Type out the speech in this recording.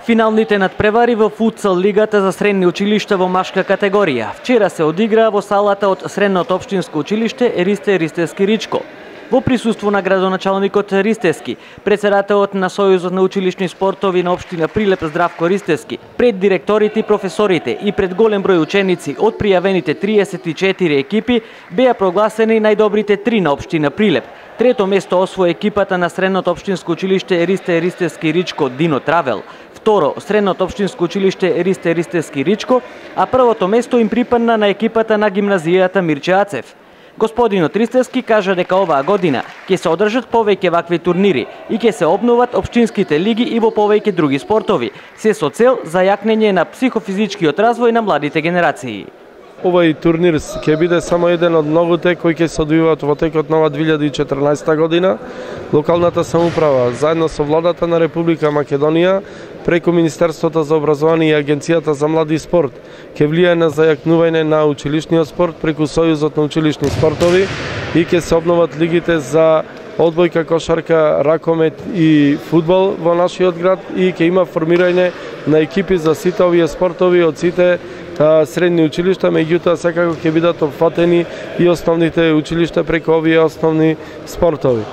Финалните надпревари во футсал лигата за средни училишта во машка категорија вчера се одиграа во салата од Средното општинско училиште Ристе Ристевски Ричко. Во присуство на градоначалникот Ристевски, председателот на Сојузот на училишни спортови на општина Прилеп Здравко Ристевски, пред директорите и професорите и пред голем број ученици од пријавените 34 екипи беа прогласени најдобрите 3 на општина Прилеп. Трето место освои екипата на Средното општинско училиште Ристе Ристевски Ричко Дино Травел. Второ, Средното општинско училиште Ристе Ристевски Ричко, а првото место им припадна на екипата на гимназијата Мирче Ацев. Господинот Ристевски кажа дека оваа година ќе се одржат повеќе вакви турнири и ќе се обноват општинските лиги и во повеќе други спортови, се со цел за јакнење на психофизичкиот развој на младите генерации. Овој турнир ќе биде само еден од многуте кои ќе се одвиваат во текот на 2014 година. Локалната самоуправа заедно со владата на Република Македонија преку Министерството за образование и Агенцијата за млади и спорт ќе влијае на зајакнување на училишниот спорт преку Сојузот на училишни спортови и ќе се обноват лигите за одбојка, кошарка, ракомет и фудбал во нашиот град и ќе има формирање на екипи за сите овие спортови од сите средни училишта, меѓутоа секако ќе бидат опфатени и основните училишта преку овие основни спортови.